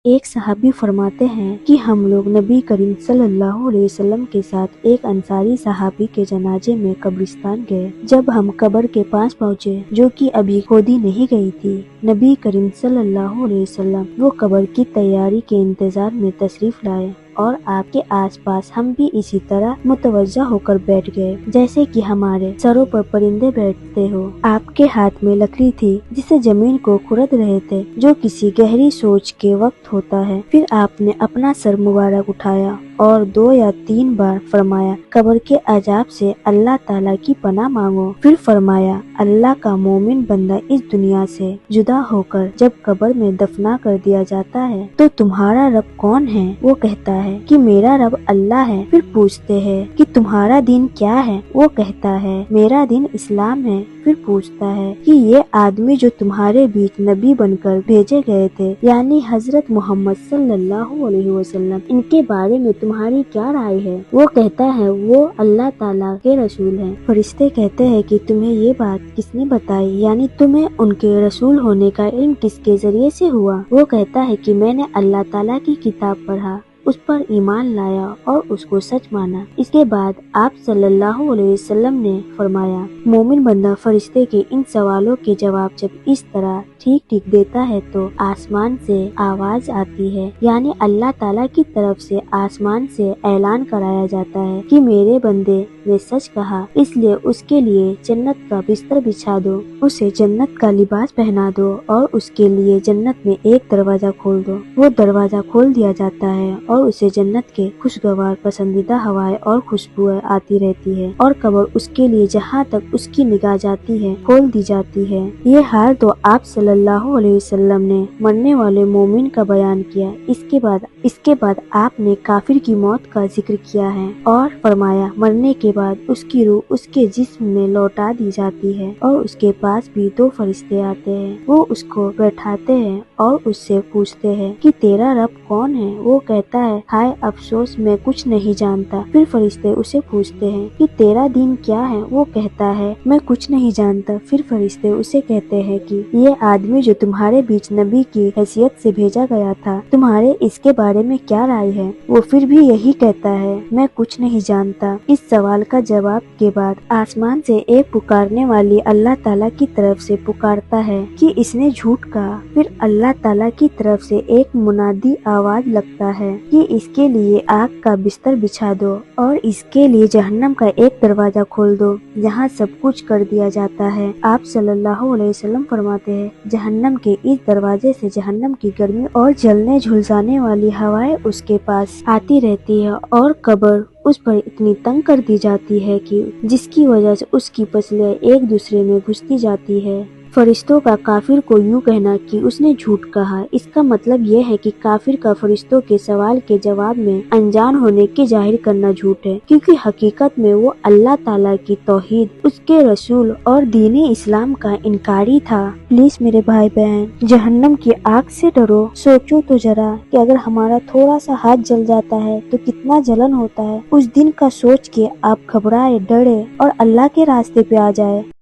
ایک صحابی فرماتے ہیں کہ ہم لوگ نبی کریم صلی اللہ علیہ وسلم کے ساتھ ایک انصاری صحابی کے جنازے میں قبرستان گئے۔ جب ہم قبر کے پاس پہنچے جو کہ ابھی کھودی نہیں گئی تھی، نبی کریم صلی اللہ علیہ وسلم وہ قبر کی تیاری کے انتظار میں تشریف لائے اور آپ کے آس پاس ہم بھی اسی طرح متوجہ ہو کر بیٹھ گئے جیسے کہ ہمارے سروں پر پرندے بیٹھتے ہو۔ آپ کے ہاتھ میں لکڑی تھی جسے زمین کو کھرد رہے تھے، جو کسی گہری سوچ کے وقت ہوتا ہے۔ پھر آپ نے اپنا سر مبارک اٹھایا اور 2 یا 3 بار فرمایا، قبر کے عذاب سے اللہ تعالیٰ کی پناہ مانگو۔ پھر فرمایا، اللہ کا مومن بندہ اس دنیا سے جدا ہو کر جب قبر میں دفنا کر دیا جاتا ہے تو تمہارا رب کون ہے؟ وہ کہتا ہے کہ میرا رب اللہ ہے۔ پھر پوچھتے ہیں کہ تمہارا دین کیا ہے؟ وہ کہتا ہے میرا دین اسلام ہے۔ پھر پوچھتا ہے کہ یہ آدمی جو تمہارے بیچ نبی بن کر بھیجے گئے تھے، یعنی حضرت محمد صلی اللہ علیہ وسلم، ان کے بارے میں تمہاری کیا رائے ہے؟ وہ کہتا ہے وہ اللہ تعالیٰ کے رسول ہیں۔ فرشتے کہتے ہیں کہ تمہیں یہ بات کس نے بتائی، یعنی تمہیں ان کے رسول ہونے کا علم کس کے ذریعے سے ہوا؟ وہ کہتا ہے کہ میں نے اللہ تعالیٰ کی کتاب پڑھا، اس پر ایمان لایا اور اس کو سچ مانا۔ اس کے بعد آپ صلی اللہ علیہ وسلم نے فرمایا، مومن بندہ فرشتے کے ان سوالوں کے جواب جب اس طرح ٹھیک ٹھیک دیتا ہے تو آسمان سے آواز آتی ہے، یعنی اللہ تعالیٰ کی طرف سے آسمان سے اعلان کرایا جاتا ہے کہ میرے بندے نے سچ کہا، اس لیے اس کے لیے جنت کا بستر بچھا دو، اسے جنت کا لباس پہنا دو اور اس کے لیے جنت میں ایک دروازہ کھول دو۔ وہ دروازہ کھول دیا جاتا ہے اور اسے جنت کے خوشگوار پسندیدہ ہوائیں اور خوشبوئیں آتی رہتی ہے، اور قبر اس کے لیے جہاں تک اس کی نگاہ جاتی ہے کھول دی جاتی ہے۔ یہ حال تو آپ صلی اللہ علیہ وسلم نے مرنے والے مومن کا بیان کیا۔ اس کے بعد آپ نے کافر کی موت کا ذکر کیا ہے اور فرمایا، مرنے کے بعد اس کی روح اس کے جسم میں لوٹا دی جاتی ہے اور اس کے پاس بھی 2 فرشتے آتے ہیں۔ وہ اس کو بیٹھاتے ہیں اور اس سے پوچھتے ہیں کہ تیرا رب کون ہے؟ وہ کہتا ہے، ہائے افسوس، میں کچھ نہیں جانتا۔ پھر فرشتے اسے پوچھتے ہیں کہ تیرا دین کیا ہے؟ وہ کہتا ہے، میں کچھ نہیں جانتا۔ پھر فرشتے اسے کہتے ہیں کہ یہ آدمی جو تمہارے بیچ نبی کی حیثیت سے بھیجا گیا تھا، تمہارے اس کے بارے میں کیا رائے ہے؟ وہ پھر بھی یہی کہتا ہے، میں کچھ نہیں جانتا۔ اس سوال کا جواب کے بعد آسمان سے ایک پکارنے والی اللہ تعالیٰ کی طرف سے پکارتا ہے کہ اس نے جھوٹ کہا۔ پھر اللہ تعالیٰ کی طرف سے ایک منادی آواز لگتا ہے کہ اس کے لیے آگ کا بستر بچھا دو اور اس کے لیے جہنم کا ایک دروازہ کھول دو جہاں سب کچھ کر دیا جاتا ہے۔ آپ صلی اللہ علیہ وسلم فرماتے ہیں، جہنم کے اس دروازے سے جہنم کی گرمی اور جلنے جھلسانے والی ہوائیں اس کے پاس آتی رہتی ہے اور قبر اس پر اتنی تنگ کر دی جاتی ہے کہ جس کی وجہ سے اس کی پسلیاں ایک دوسرے میں گھستی جاتی ہے۔ فرشتوں کا کافر کو یوں کہنا کہ اس نے جھوٹ کہا، اس کا مطلب یہ ہے کہ کافر کا فرشتوں کے سوال کے جواب میں انجان ہونے کی ظاہر کرنا جھوٹ ہے، کیونکہ حقیقت میں وہ اللہ تعالیٰ کی توحید، اس کے رسول اور دین اسلام کا انکاری تھا۔ پلیز میرے بھائی بہن، جہنم کی آگ سے ڈرو۔ سوچو تو ذرا کہ اگر ہمارا تھوڑا سا ہاتھ جل جاتا ہے تو کتنا جلن ہوتا ہے۔ اس دن کا سوچ کے آپ گھبرائے، ڈرے اور اللہ کے راستے پہ آ جائے۔